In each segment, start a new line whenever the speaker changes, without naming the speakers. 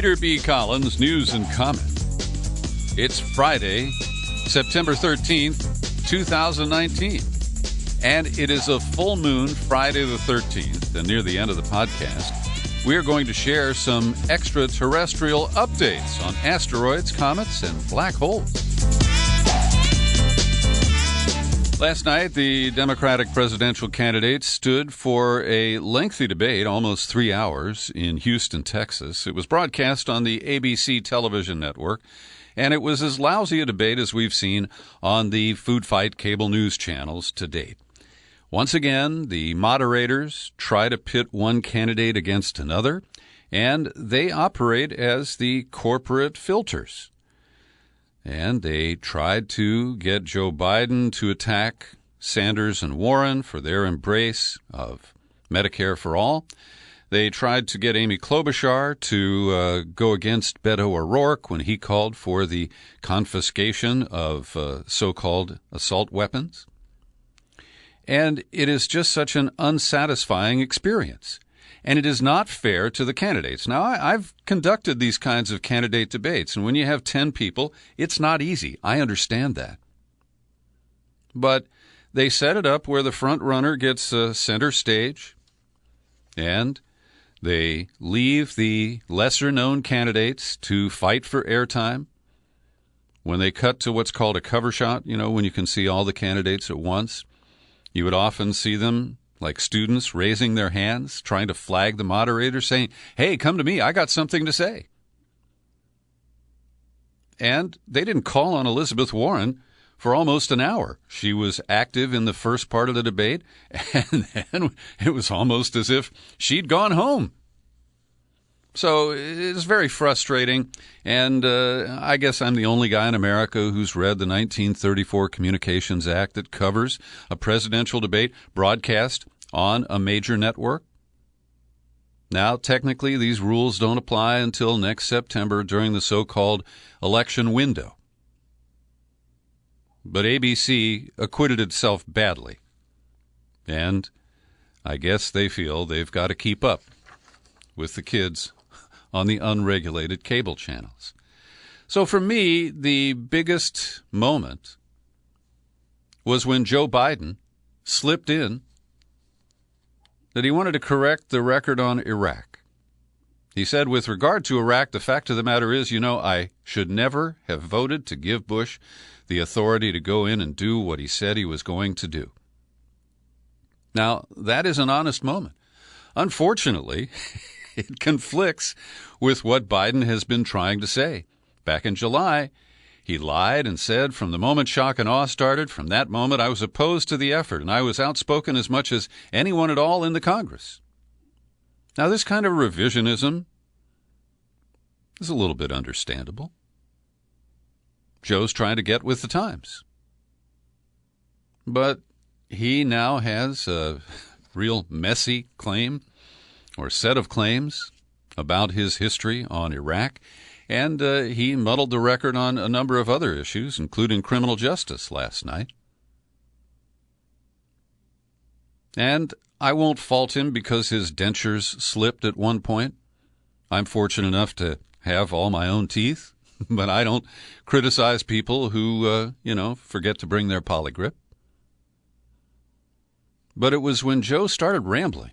Peter B. Collins, News and Comment. It's Friday, September 13th, 2019. And it is a full moon, Friday the 13th. And near the end of the podcast, we are going to share some extraterrestrial updates on asteroids, comets, and black holes. Last night, the Democratic presidential candidate stood for a lengthy debate, almost 3 hours, in Houston, Texas. It was broadcast on the ABC television network, and it was as lousy a debate as we've seen on the food fight cable news channels to date. Once again, the moderators try to pit one candidate against another, and they operate as the corporate filters. And they tried to get Joe Biden to attack Sanders and Warren for their embrace of Medicare for all. They tried to get Amy Klobuchar to go against Beto O'Rourke when he called for the confiscation of so-called assault weapons. And it is just such an unsatisfying experience. And it is not fair to the candidates. Now, I've conducted these kinds of candidate debates, and when you have 10 people, it's not easy. I understand that. But they set it up where the front runner gets center stage, and they leave the lesser-known candidates to fight for airtime. When they cut to what's called a cover shot, when you can see all the candidates at once, you would often see them like students raising their hands, trying to flag the moderator, saying, "Hey, come to me, I got something to say." And they didn't call on Elizabeth Warren for almost an hour. She was active in the first part of the debate, and then it was almost as if she'd gone home. So it's very frustrating, and I guess I'm the only guy in America who's read the 1934 Communications Act that covers a presidential debate broadcast on a major network. Now, technically, these rules don't apply until next September during the so-called election window. But ABC acquitted itself badly, and I guess they feel they've got to keep up with the kids on the unregulated cable channels. So for me, the biggest moment was when Joe Biden slipped in that he wanted to correct the record on Iraq. He said, with regard to Iraq, the fact of the matter is, I should never have voted to give Bush the authority to go in and do what he said he was going to do. Now, that is an honest moment. Unfortunately, it conflicts with what Biden has been trying to say. Back in July, he lied and said, from the moment shock and awe started, from that moment I was opposed to the effort, and I was outspoken as much as anyone at all in the Congress. Now, this kind of revisionism is a little bit understandable. Joe's trying to get with the times. But he now has a real messy claim or set of claims about his history on Iraq, and he muddled the record on a number of other issues, including criminal justice last night. And I won't fault him because his dentures slipped at one point. I'm fortunate enough to have all my own teeth, but I don't criticize people who, forget to bring their polygrip. But it was when Joe started rambling.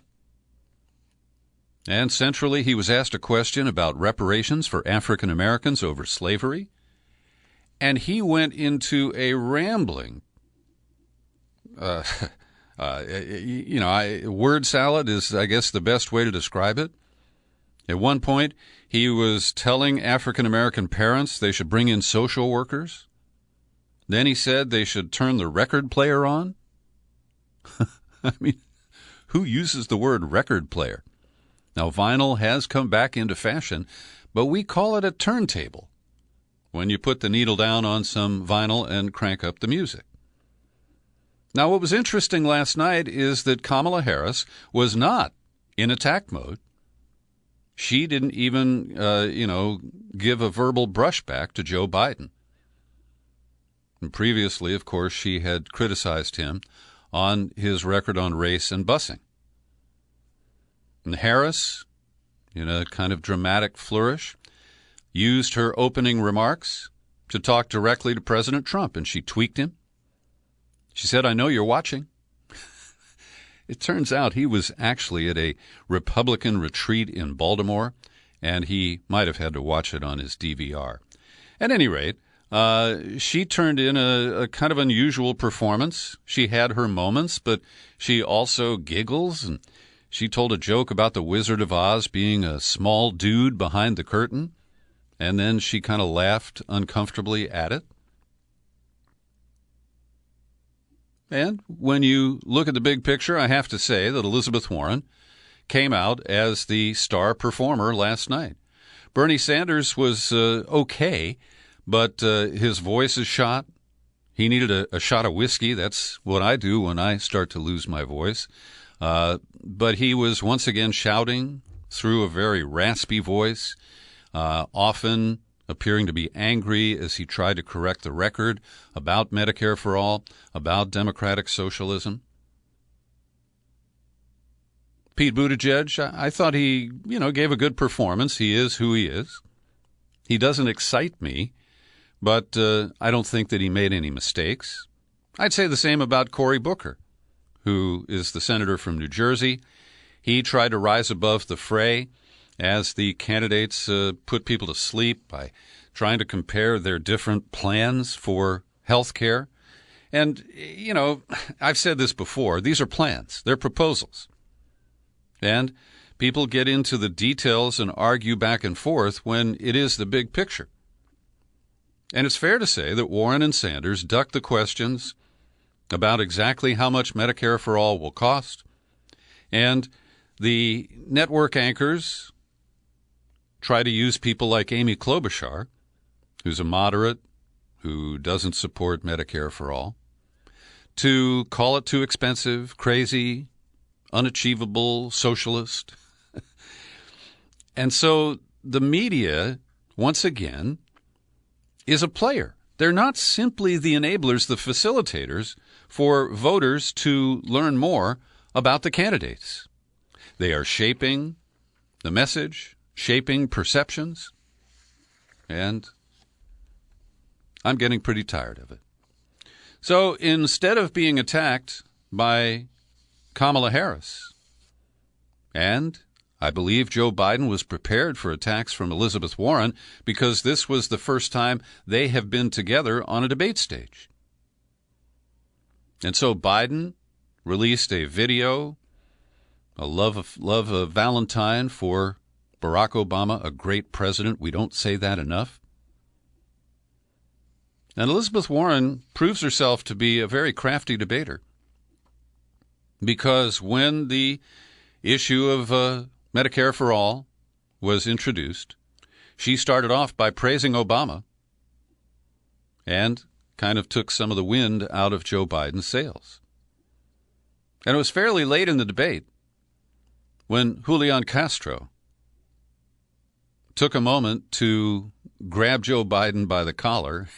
And centrally, he was asked a question about reparations for African Americans over slavery. And he went into a rambling, word salad is, I guess, the best way to describe it. At one point, he was telling African American parents they should bring in social workers. Then he said they should turn the record player on. I mean, who uses the word record player? Now, vinyl has come back into fashion, but we call it a turntable when you put the needle down on some vinyl and crank up the music. Now, what was interesting last night is that Kamala Harris was not in attack mode. She didn't even, give a verbal brushback to Joe Biden. And previously, of course, she had criticized him on his record on race and busing. And Harris, in a kind of dramatic flourish, used her opening remarks to talk directly to President Trump, and she tweaked him. She said, "I know you're watching." It turns out he was actually at a Republican retreat in Baltimore, and he might have had to watch it on his DVR. At any rate, she turned in a kind of unusual performance. She had her moments, but she also giggles, and she told a joke about the Wizard of Oz being a small dude behind the curtain, and then she kind of laughed uncomfortably at it. And when you look at the big picture, I have to say that Elizabeth Warren came out as the star performer last night. Bernie Sanders was okay, but his voice is shot. He needed a shot of whiskey. That's what I do when I start to lose my voice. But he was once again shouting through a very raspy voice, often appearing to be angry as he tried to correct the record about Medicare for All, about democratic socialism. Pete Buttigieg, I thought he, gave a good performance. He is who he is. He doesn't excite me, but I don't think that he made any mistakes. I'd say the same about Cory Booker, who is the senator from New Jersey. He tried to rise above the fray as the candidates put people to sleep by trying to compare their different plans for health care. And, I've said this before. These are plans. They're proposals. And people get into the details and argue back and forth when it is the big picture. And it's fair to say that Warren and Sanders ducked the questions about exactly how much Medicare for All will cost. And the network anchors try to use people like Amy Klobuchar, who's a moderate, who doesn't support Medicare for All, to call it too expensive, crazy, unachievable, socialist. And so the media, once again, is a player. They're not simply the enablers, the facilitators for voters to learn more about the candidates. They are shaping the message, shaping perceptions, and I'm getting pretty tired of it. So instead of being attacked by Kamala Harris, and I believe Joe Biden was prepared for attacks from Elizabeth Warren because this was the first time they have been together on a debate stage. And so Biden released a video, a love of Valentine for Barack Obama, a great president. We don't say that enough. And Elizabeth Warren proves herself to be a very crafty debater, because when the issue of Medicare for All was introduced, she started off by praising Obama and kind of took some of the wind out of Joe Biden's sails. And it was fairly late in the debate when Julian Castro took a moment to grab Joe Biden by the collar,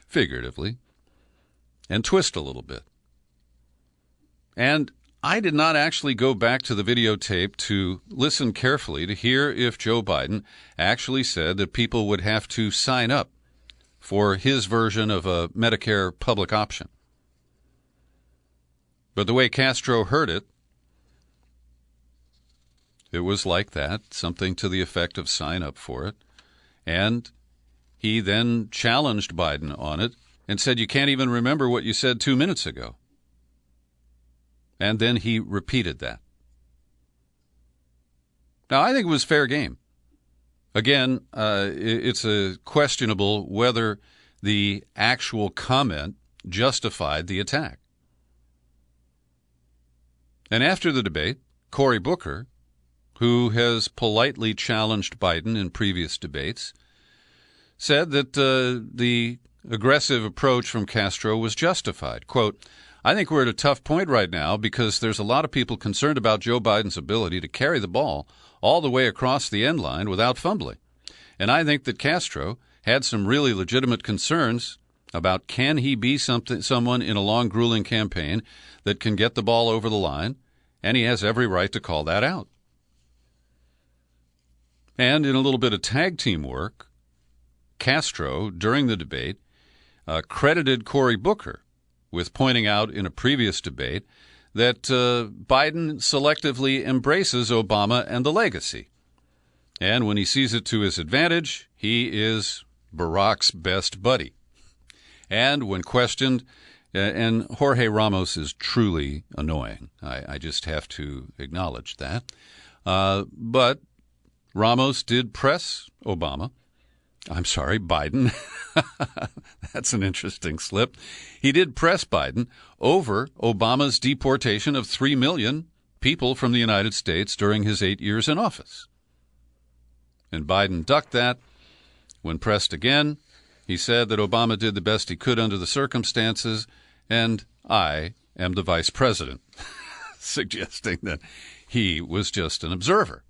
figuratively, and twist a little bit. And I did not actually go back to the videotape to listen carefully to hear if Joe Biden actually said that people would have to sign up for his version of a Medicare public option. But the way Castro heard it, it was like that, something to the effect of sign up for it. And he then challenged Biden on it and said, "You can't even remember what you said 2 minutes ago." And then he repeated that. Now, I think it was fair game. Again, it's a questionable whether the actual comment justified the attack. And after the debate, Cory Booker, who has politely challenged Biden in previous debates, said that the aggressive approach from Castro was justified. Quote, "I think we're at a tough point right now because there's a lot of people concerned about Joe Biden's ability to carry the ball all the way across the end line without fumbling. And I think that Castro had some really legitimate concerns about can he be someone in a long, grueling campaign that can get the ball over the line, and he has every right to call that out." And in a little bit of tag team work, Castro, during the debate, credited Cory Booker with pointing out in a previous debate that Biden selectively embraces Obama and the legacy. And when he sees it to his advantage, he is Barack's best buddy. And when questioned, and Jorge Ramos is truly annoying. I just have to acknowledge that. But Ramos did press Biden. That's an interesting slip. He did press Biden over Obama's deportation of 3 million people from the United States during his 8 years in office. And Biden ducked that. When pressed again, he said that Obama did the best he could under the circumstances, and I am the vice president, suggesting that he was just an observer.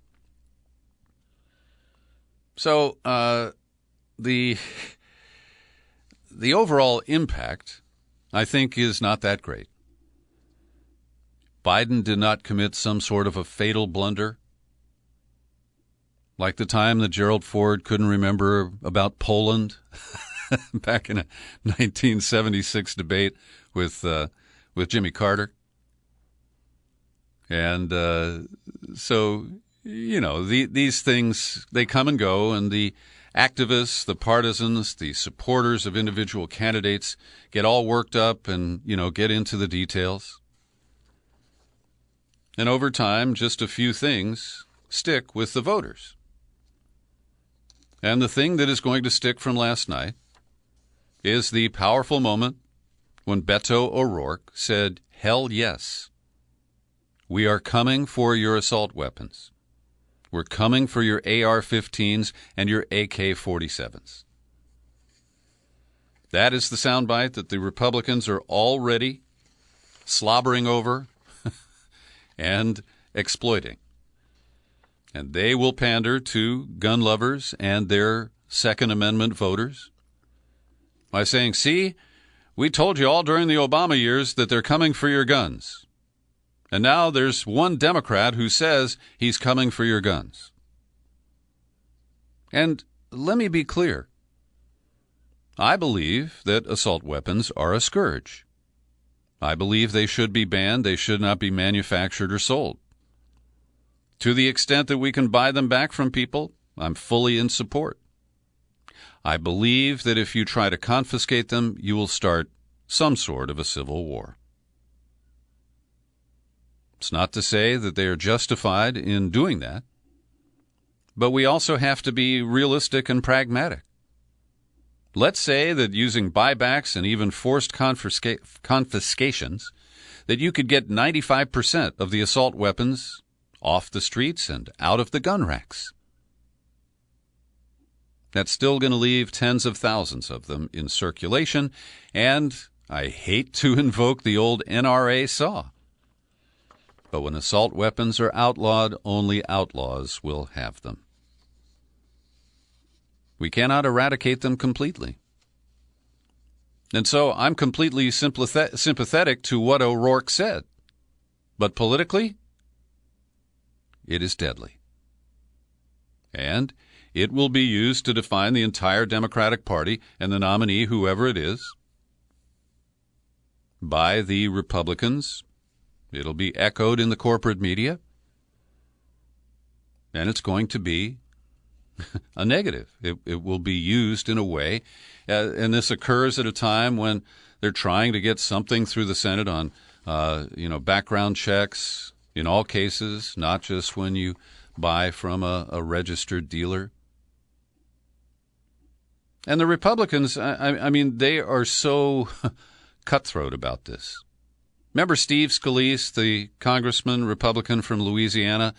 So the overall impact, I think, is not that great. Biden did not commit some sort of a fatal blunder, like the time that Gerald Ford couldn't remember about Poland back in a 1976 debate with Jimmy Carter. And so, you know, these things, they come and go, and the activists, the partisans, the supporters of individual candidates get all worked up and, you know, get into the details. And over time, just a few things stick with the voters. And the thing that is going to stick from last night is the powerful moment when Beto O'Rourke said, "Hell yes. We are coming for your assault weapons. We're coming for your AR-15s and your AK-47s." That is the soundbite that the Republicans are already slobbering over and exploiting. And they will pander to gun lovers and their Second Amendment voters by saying, "See, we told you all during the Obama years that they're coming for your guns. And now there's one Democrat who says he's coming for your guns." And let me be clear. I believe that assault weapons are a scourge. I believe they should be banned. They should not be manufactured or sold. To the extent that we can buy them back from people, I'm fully in support. I believe that if you try to confiscate them, you will start some sort of a civil war. It's not to say that they are justified in doing that, but we also have to be realistic and pragmatic. Let's say that using buybacks and even forced confiscations, that you could get 95% of the assault weapons off the streets and out of the gun racks. That's still going to leave tens of thousands of them in circulation, and I hate to invoke the old NRA saw. But when assault weapons are outlawed, only outlaws will have them. We cannot eradicate them completely. And so I'm completely sympathetic to what O'Rourke said. But politically, it is deadly. And it will be used to define the entire Democratic Party and the nominee, whoever it is, by the Republicans. It'll be echoed in the corporate media, and it's going to be a negative. It will be used in a way, and this occurs at a time when they're trying to get something through the Senate on, background checks in all cases, not just when you buy from a registered dealer. And the Republicans, I mean, they are so cutthroat about this. Remember Steve Scalise, the congressman, Republican from Louisiana?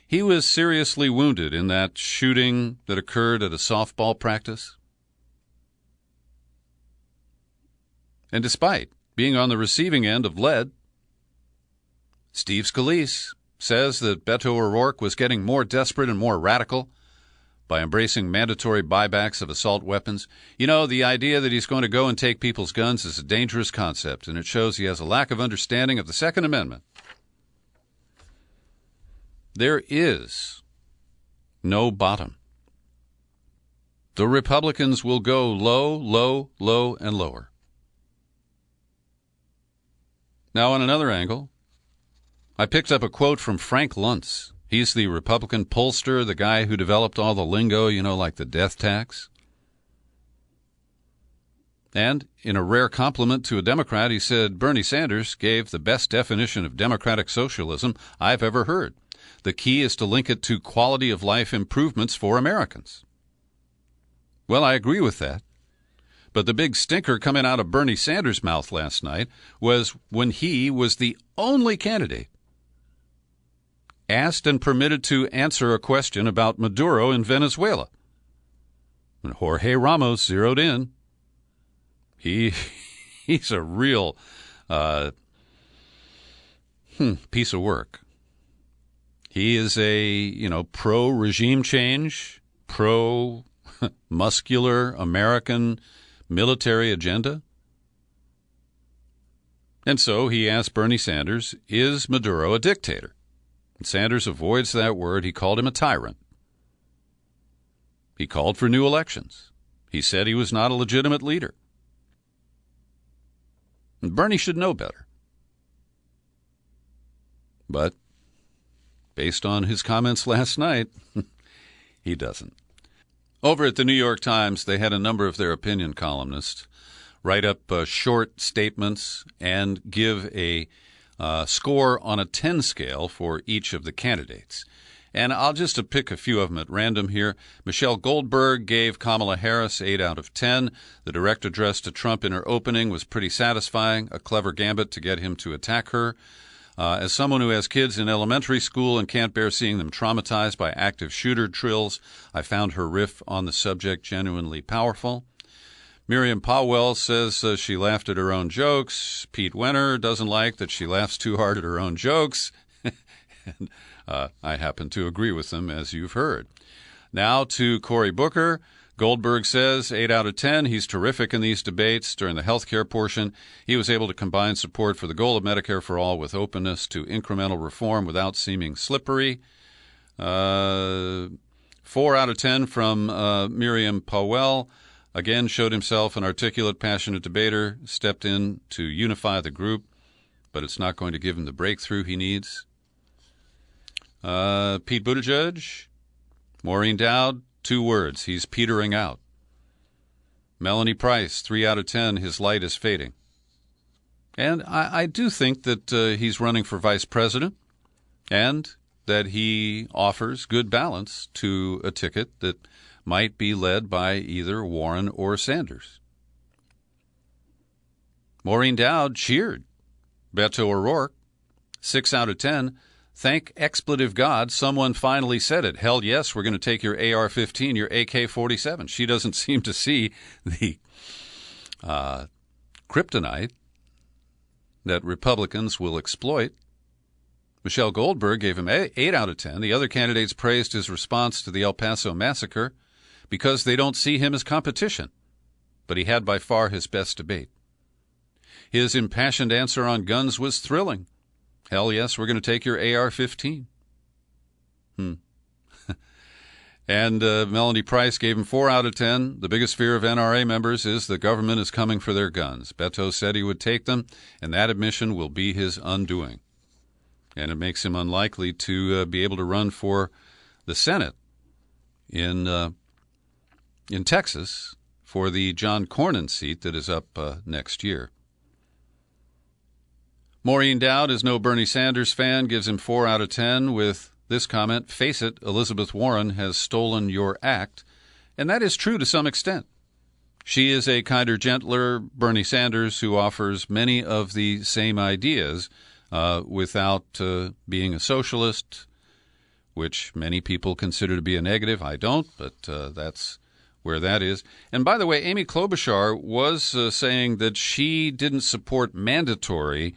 He was seriously wounded in that shooting that occurred at a softball practice. And despite being on the receiving end of lead, Steve Scalise says that Beto O'Rourke was getting more desperate and more radical by embracing mandatory buybacks of assault weapons. You know, the idea that he's going to go and take people's guns is a dangerous concept, and it shows he has a lack of understanding of the Second Amendment. There is No bottom. The Republicans will go low, low, low, and lower. Now, on another angle, I picked up a quote from Frank Luntz. He's the Republican pollster, the guy who developed all the lingo, like the death tax. And in a rare compliment to a Democrat, he said Bernie Sanders gave the best definition of democratic socialism I've ever heard. The key is to link it to quality of life improvements for Americans. Well, I agree with that. But the big stinker coming out of Bernie Sanders' mouth last night was when he was the only candidate asked and permitted to answer a question about Maduro in Venezuela. And Jorge Ramos zeroed in. He's a real piece of work. He is a, pro-regime change, pro-muscular American military agenda. And so he asked Bernie Sanders, is Maduro a dictator? And Sanders avoids that word. He called him a tyrant. He called for new elections. He said he was not a legitimate leader. And Bernie should know better. But based on his comments last night, he doesn't. Over at the New York Times, they had a number of their opinion columnists write up short statements and give a score on a 10 scale for each of the candidates. And I'll just pick a few of them at random here. Michelle Goldberg gave Kamala Harris 8 out of 10. The direct address to Trump in her opening was pretty satisfying, a clever gambit to get him to attack her. As someone who has kids in elementary school and can't bear seeing them traumatized by active shooter drills, I found her riff on the subject genuinely powerful. Miriam Powell says she laughed at her own jokes. Pete Wenner doesn't like that she laughs too hard at her own jokes. And I happen to agree with them, as you've heard. Now to Cory Booker. Goldberg says 8 out of 10. He's terrific in these debates. During the health care portion, he was able to combine support for the goal of Medicare for all with openness to incremental reform without seeming slippery. 4 out of 10 from Miriam Powell. Again, showed himself an articulate, passionate debater, stepped in to unify the group, but it's not going to give him the breakthrough he needs. Pete Buttigieg, Maureen Dowd, 2 words, he's petering out. Melanie Price, 3 out of 10, his light is fading. And I do think that he's running for vice president and that he offers good balance to a ticket that might be led by either Warren or Sanders. Maureen Dowd cheered Beto O'Rourke, 6 out of 10. Thank expletive God, someone finally said it. Hell yes, we're going to take your AR-15, your AK-47. She doesn't seem to see the kryptonite that Republicans will exploit. Michelle Goldberg gave him 8 out of 10. The other candidates praised his response to the El Paso massacre because they don't see him as competition. But he had by far his best debate. His impassioned answer on guns was thrilling. Hell yes, we're going to take your AR-15. And Melanie Price gave him 4 out of 10. The biggest fear of NRA members is the government is coming for their guns. Beto said he would take them, and that admission will be his undoing. And it makes him unlikely to be able to run for the Senate in Texas for the John Cornyn seat that is up next year. Maureen Dowd is no Bernie Sanders fan, gives him 4 out of 10 with this comment, face it, Elizabeth Warren has stolen your act. And that is true to some extent. She is a kinder, gentler Bernie Sanders who offers many of the same ideas without being a socialist, which many people consider to be a negative. I don't, but that's where that is. And by the way, Amy Klobuchar was saying that she didn't support mandatory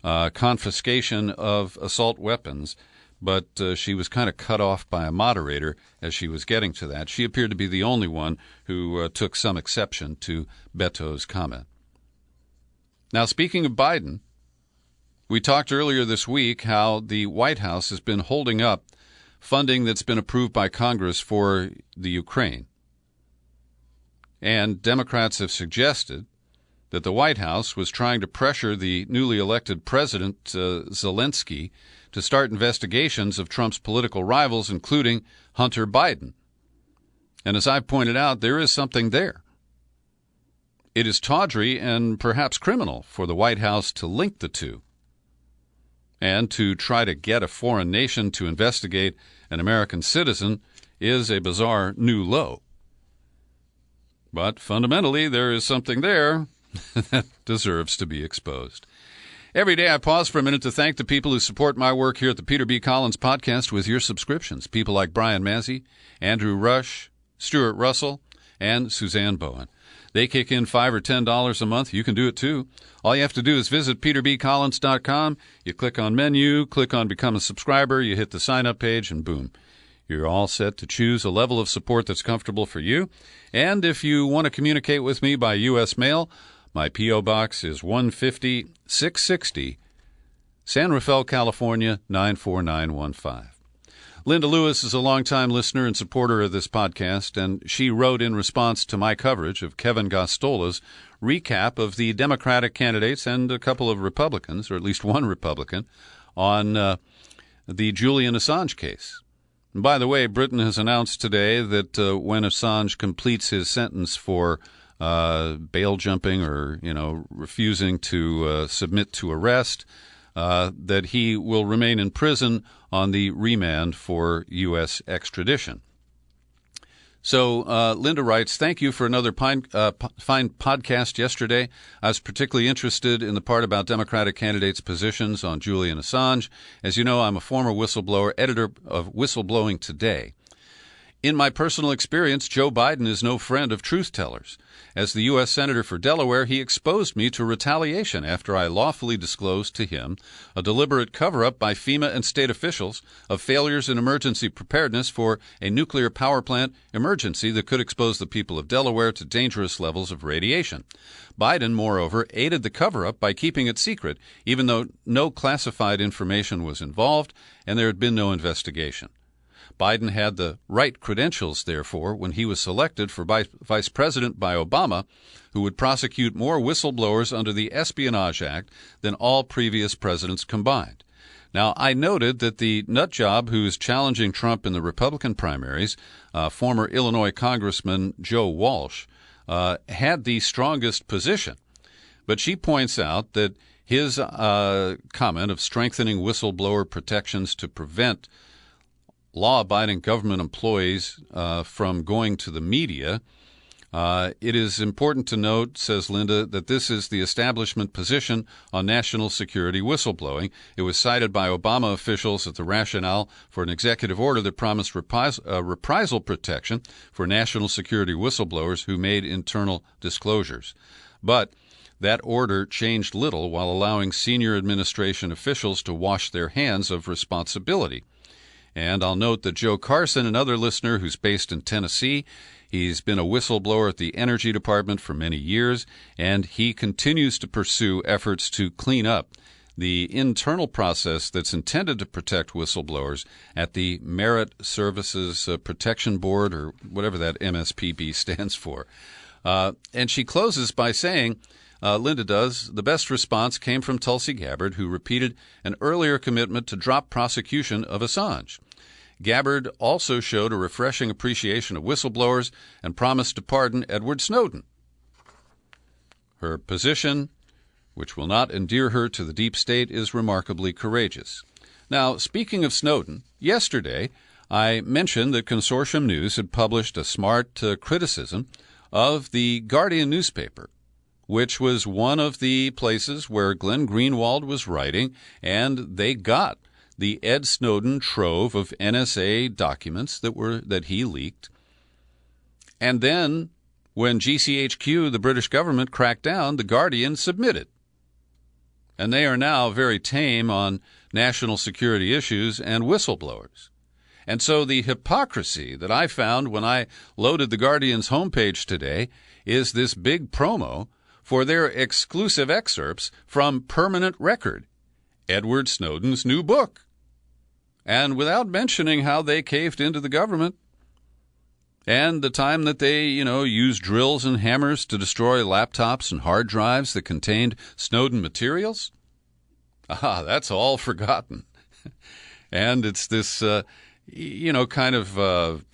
confiscation of assault weapons, but she was kind of cut off by a moderator as she was getting to that. She appeared to be the only one who took some exception to Beto's comment. Now, speaking of Biden, we talked earlier this week how the White House has been holding up funding that's been approved by Congress for the Ukraine. And Democrats have suggested that the White House was trying to pressure the newly elected President Zelensky to start investigations of Trump's political rivals, including Hunter Biden. And as I've pointed out, there is something there. It is tawdry and perhaps criminal for the White House to link the two and to try to get a foreign nation to investigate an American citizen is a bizarre new low. But fundamentally, there is something there that deserves to be exposed. Every day I pause for a minute to thank the people who support my work here at the Peter B. Collins Podcast with your subscriptions. People like Brian Mazzy, Andrew Rush, Stuart Russell, and Suzanne Bowen. They kick in $5 or $10 a month. You can do it too. All you have to do is visit peterbcollins.com. You click on menu, click on Become a Subscriber, you hit the sign-up page, and boom. You're all set to choose a level of support that's comfortable for you. And if you want to communicate with me by U.S. mail, my P.O. Box is 150-660, San Rafael, California, 94915. Linda Lewis is a longtime listener and supporter of this podcast, and she wrote in response to my coverage of Kevin Gostola's recap of the Democratic candidates and a couple of Republicans, or at least one Republican, on the Julian Assange case. And by the way, Britain has announced today that when Assange completes his sentence for bail jumping or, refusing to submit to arrest, that he will remain in prison on the remand for U.S. extradition. So Linda writes, thank you for another fine podcast yesterday. I was particularly interested in the part about Democratic candidates' positions on Julian Assange. As you know, I'm a former whistleblower, editor of Whistleblowing Today. In my personal experience, Joe Biden is no friend of truth-tellers. As the U.S. Senator for Delaware, he exposed me to retaliation after I lawfully disclosed to him a deliberate cover-up by FEMA and state officials of failures in emergency preparedness for a nuclear power plant emergency that could expose the people of Delaware to dangerous levels of radiation. Biden, moreover, aided the cover-up by keeping it secret, even though no classified information was involved and there had been no investigation. Biden had the right credentials, therefore, when he was selected for vice president by Obama, who would prosecute more whistleblowers under the Espionage Act than all previous presidents combined. Now, I noted that the nutjob who is challenging Trump in the Republican primaries, former Illinois Congressman Joe Walsh, had the strongest position. But she points out that his comment of strengthening whistleblower protections to prevent law-abiding government employees from going to the media. It is important to note, says Linda, that this is the establishment position on national security whistleblowing. It was cited by Obama officials as the rationale for an executive order that promised reprisal protection for national security whistleblowers who made internal disclosures. But that order changed little while allowing senior administration officials to wash their hands of responsibility. And I'll note that Joe Carson, another listener who's based in Tennessee, he's been a whistleblower at the Energy Department for many years, and he continues to pursue efforts to clean up the internal process that's intended to protect whistleblowers at the Merit Services Protection Board, or whatever that MSPB stands for. And she closes by saying, Linda does, the best response came from Tulsi Gabbard, who repeated an earlier commitment to drop prosecution of Assange. Gabbard also showed a refreshing appreciation of whistleblowers and promised to pardon Edward Snowden. Her position, which will not endear her to the deep state, is remarkably courageous. Now, speaking of Snowden, yesterday I mentioned that Consortium News had published a smart criticism of the Guardian newspaper, which was one of the places where Glenn Greenwald was writing, and they got the Ed Snowden trove of NSA documents that he leaked. And then, when GCHQ, the British government, cracked down, the Guardian submitted. And they are now very tame on national security issues and whistleblowers. And so the hypocrisy that I found when I loaded the Guardian's homepage today is this big promo for their exclusive excerpts from Permanent Record, Edward Snowden's new book. and without mentioning how they caved into the government and the time that they, used drills and hammers to destroy laptops and hard drives that contained Snowden materials. That's all forgotten. And it's this, kind of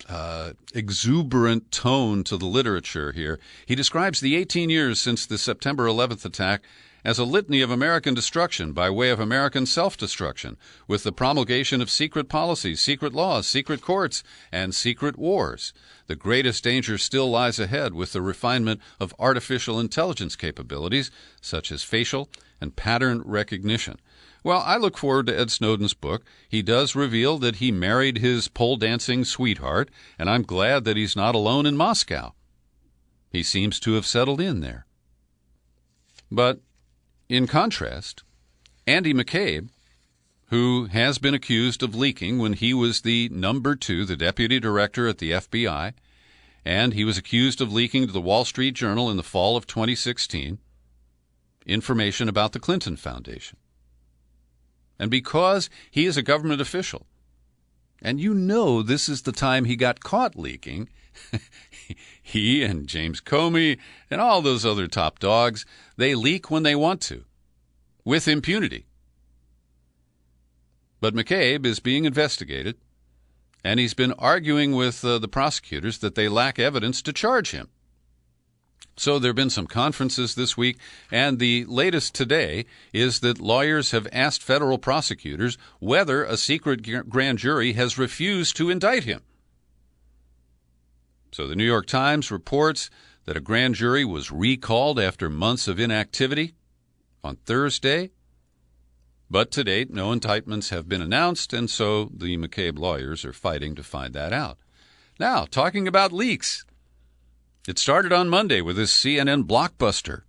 exuberant tone to the literature here. He describes the 18 years since the September 11th attack as a litany of American destruction by way of American self-destruction, with the promulgation of secret policies, secret laws, secret courts, and secret wars. The greatest danger still lies ahead with the refinement of artificial intelligence capabilities, such as facial and pattern recognition. Well, I look forward to Ed Snowden's book. He does reveal that he married his pole-dancing sweetheart, and I'm glad that he's not alone in Moscow. He seems to have settled in there. But in contrast, Andy McCabe, who has been accused of leaking when he was the deputy director at the FBI, and he was accused of leaking to the Wall Street Journal in the fall of 2016 information about the Clinton Foundation. And because he is a government official, and this is the time he got caught leaking, he and James Comey and all those other top dogs, they leak when they want to, with impunity. But McCabe is being investigated, and he's been arguing with the prosecutors that they lack evidence to charge him. So there have been some conferences this week, and the latest today is that lawyers have asked federal prosecutors whether a secret grand jury has refused to indict him. So the New York Times reports that a grand jury was recalled after months of inactivity on Thursday. But to date, no indictments have been announced, and so the McCabe lawyers are fighting to find that out. Now, talking about leaks. It started on Monday with this CNN blockbuster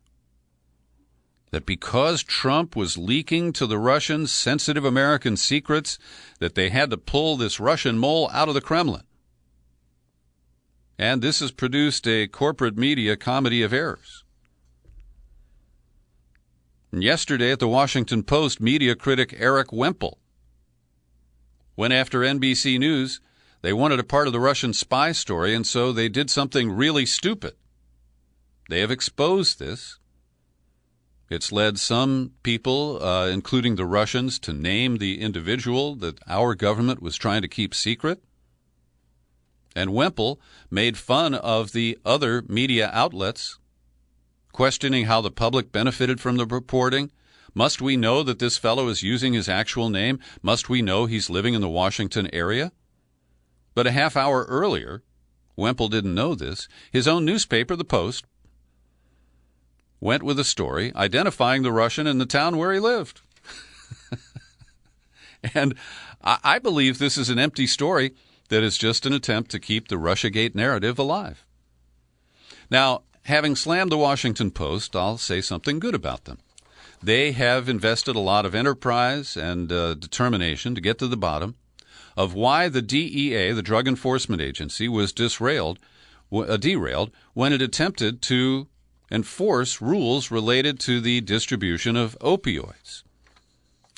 that because Trump was leaking to the Russians sensitive American secrets, that they had to pull this Russian mole out of the Kremlin. And this has produced a corporate media comedy of errors. And yesterday at the Washington Post, media critic Eric Wemple went after NBC News. They wanted a part of the Russian spy story, and so they did something really stupid. They have exposed this. It's led some people, including the Russians, to name the individual that our government was trying to keep secret. And Wemple made fun of the other media outlets, questioning how the public benefited from the reporting. Must we know that this fellow is using his actual name? Must we know he's living in the Washington area? But a half hour earlier, Wemple didn't know this, his own newspaper, The Post, went with a story identifying the Russian in the town where he lived. And I believe this is an empty story that is just an attempt to keep the Russiagate narrative alive. Now, having slammed the Washington Post, I'll say something good about them. They have invested a lot of enterprise and determination to get to the bottom of why the DEA, the Drug Enforcement Agency, was derailed when it attempted to enforce rules related to the distribution of opioids.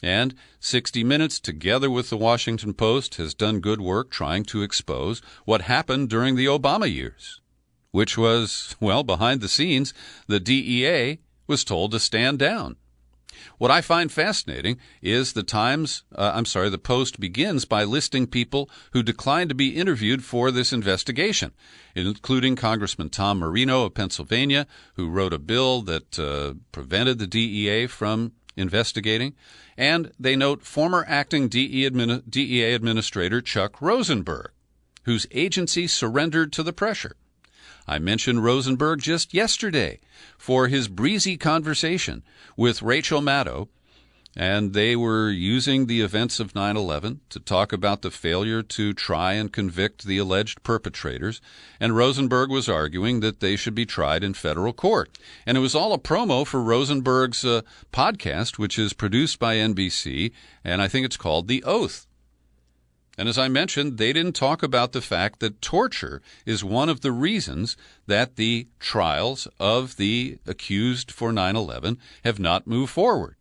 And 60 Minutes, together with the Washington Post, has done good work trying to expose what happened during the Obama years, which was, behind the scenes, the DEA was told to stand down. What I find fascinating is the Post begins by listing people who declined to be interviewed for this investigation, including Congressman Tom Marino of Pennsylvania, who wrote a bill that prevented the DEA from investigating. And they note former acting DEA Administrator Chuck Rosenberg, whose agency surrendered to the pressure. I mentioned Rosenberg just yesterday for his breezy conversation with Rachel Maddow, and they were using the events of 9/11 to talk about the failure to try and convict the alleged perpetrators, and Rosenberg was arguing that they should be tried in federal court. And it was all a promo for Rosenberg's podcast, which is produced by NBC, and I think it's called The Oath. And as I mentioned, they didn't talk about the fact that torture is one of the reasons that the trials of the accused for 9/11 have not moved forward.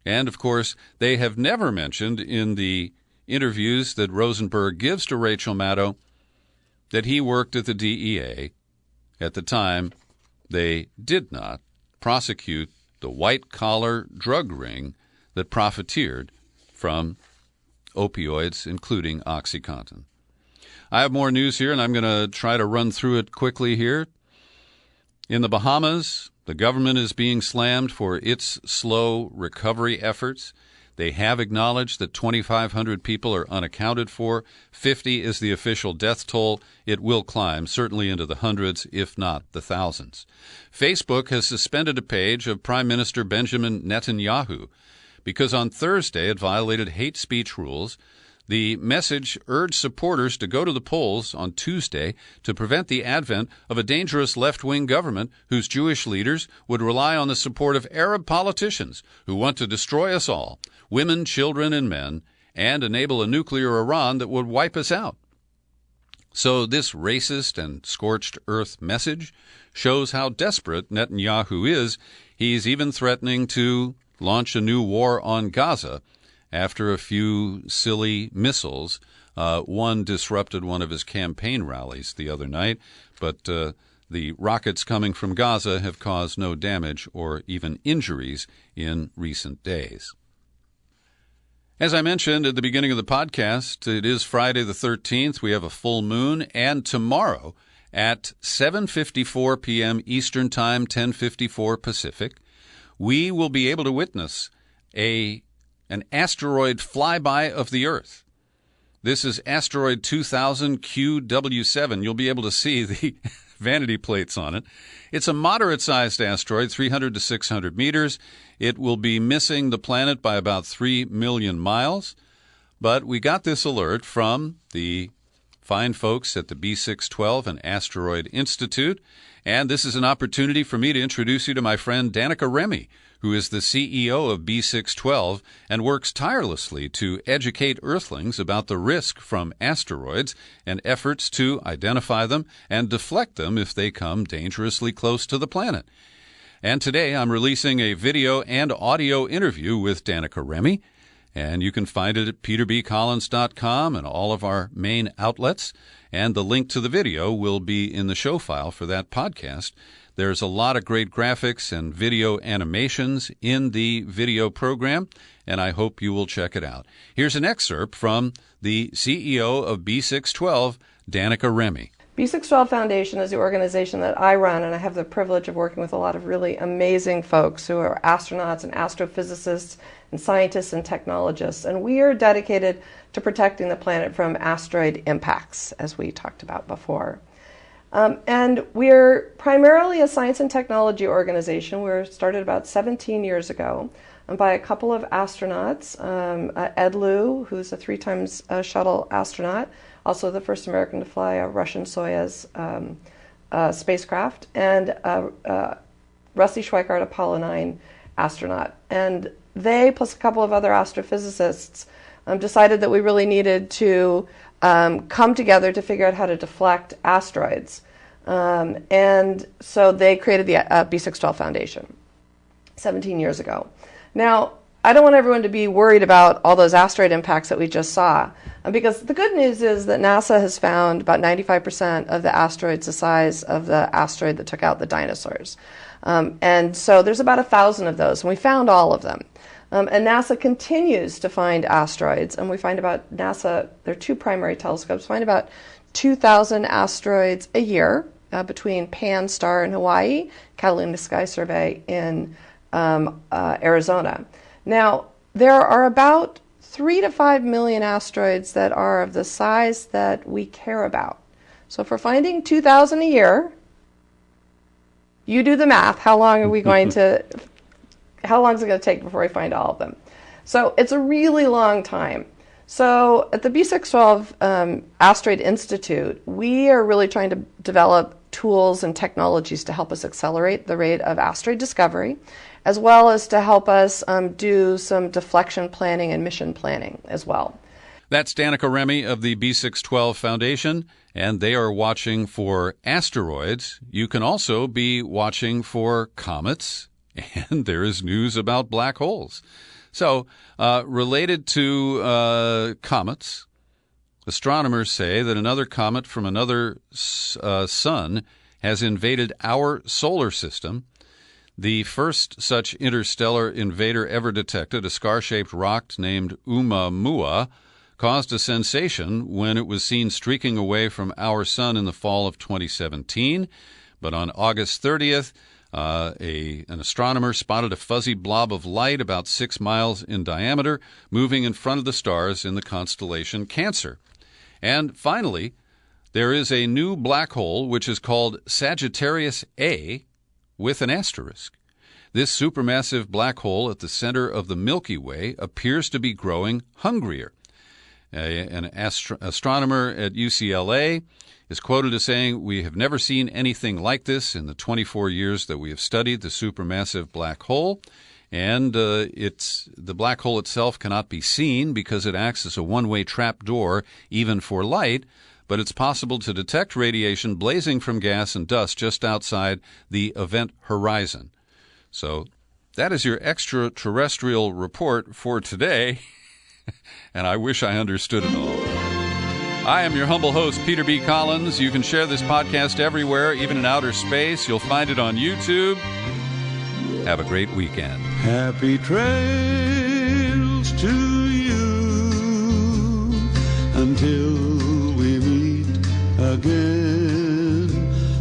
And, of course, they have never mentioned in the interviews that Rosenberg gives to Rachel Maddow that he worked at the DEA at the time they did not prosecute the white-collar drug ring that profiteered from opioids, including OxyContin. I have more news here, and I'm going to try to run through it quickly here. In the Bahamas, the government is being slammed for its slow recovery efforts. They have acknowledged that 2,500 people are unaccounted for. 50 is the official death toll. It will climb, certainly into the hundreds, if not the thousands. Facebook has suspended a page of Prime Minister Benjamin Netanyahu because on Thursday it violated hate speech rules. The message urged supporters to go to the polls on Tuesday to prevent the advent of a dangerous left-wing government whose Jewish leaders would rely on the support of Arab politicians who want to destroy us all, women, children, and men, and enable a nuclear Iran that would wipe us out. So this racist and scorched earth message shows how desperate Netanyahu is. He's even threatening to launch a new war on Gaza after a few silly missiles. One disrupted one of his campaign rallies the other night, but the rockets coming from Gaza have caused no damage or even injuries in recent days. As I mentioned at the beginning of the podcast, it is Friday the 13th. We have a full moon, and tomorrow at 7:54 p.m. Eastern Time, 10:54 Pacific, we will be able to witness an asteroid flyby of the Earth. This is asteroid 2000 QW7. You'll be able to see the vanity plates on it. It's a moderate-sized asteroid, 300 to 600 meters. It will be missing the planet by about 3 million miles. But we got this alert from the fine folks at the B612 and Asteroid Institute, and this is an opportunity for me to introduce you to my friend Danica Remy, who is the CEO of B612 and works tirelessly to educate Earthlings about the risk from asteroids and efforts to identify them and deflect them if they come dangerously close to the planet. And today I'm releasing a video and audio interview with Danica Remy, and you can find it at peterbcollins.com and all of our main outlets, and the link to the video will be in the show file for that podcast. There's a lot of great graphics and video animations in the video program, and I hope you will check it out. Here's an excerpt from the CEO of B612, Danica Remy.
B612 Foundation is the organization that I run, and I have the privilege of working with a lot of really amazing folks who are astronauts and astrophysicists and scientists and technologists. And we are dedicated to protecting the planet from asteroid impacts, as we talked about before. And we're primarily a science and technology organization. We were started about 17 years ago by a couple of astronauts, Ed Lu, who's a 3 times shuttle astronaut, also the first American to fly a Russian Soyuz spacecraft, and Rusty Schweickart, Apollo 9 astronaut. And they, plus a couple of other astrophysicists, decided that we really needed to come together to figure out how to deflect asteroids. And so they created the B612 Foundation 17 years ago. Now, I don't want everyone to be worried about all those asteroid impacts that we just saw, because the good news is that NASA has found about 95% of the asteroids the size of the asteroid that took out the dinosaurs. And so there's about 1,000 of those, and we found all of them. And NASA continues to find asteroids, and we find about their 2 primary telescopes, find about 2,000 asteroids a year between Pan-STARRS in Hawaii, Catalina Sky Survey in Arizona. Now, there are about 3 to 5 million asteroids that are of the size that we care about. So if we're finding 2,000 a year, you do the math. How long is it going to take before we find all of them? So it's a really long time. So at the B612 Asteroid Institute, we are really trying to develop tools and technologies to help us accelerate the rate of asteroid discovery, as well as to help us do some deflection planning and mission planning as well.
That's Danica Remy of the B612 Foundation, and they are watching for asteroids. You can also be watching for comets, and there is news about black holes. So, related to comets, astronomers say that another comet from another sun has invaded our solar system. The first such interstellar invader ever detected, a scar-shaped rock named Oumuamua, caused a sensation when it was seen streaking away from our sun in the fall of 2017. But on August 30th, an astronomer spotted a fuzzy blob of light about 6 miles in diameter moving in front of the stars in the constellation Cancer. And finally, there is a new black hole which is called Sagittarius A with an asterisk. This supermassive black hole at the center of the Milky Way appears to be growing hungrier. An astronomer at UCLA is quoted as saying, "We have never seen anything like this in the 24 years that we have studied the supermassive black hole." And the black hole itself cannot be seen because it acts as a one-way trap door, even for light, but it's possible to detect radiation blazing from gas and dust just outside the event horizon. So that is your extraterrestrial report for today, and I wish I understood it all. I am your humble host, Peter B. Collins. You can share this podcast everywhere, even in outer space. You'll find it on YouTube. Have a great weekend.
Happy trails to you until we meet again.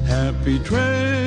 Happy trails.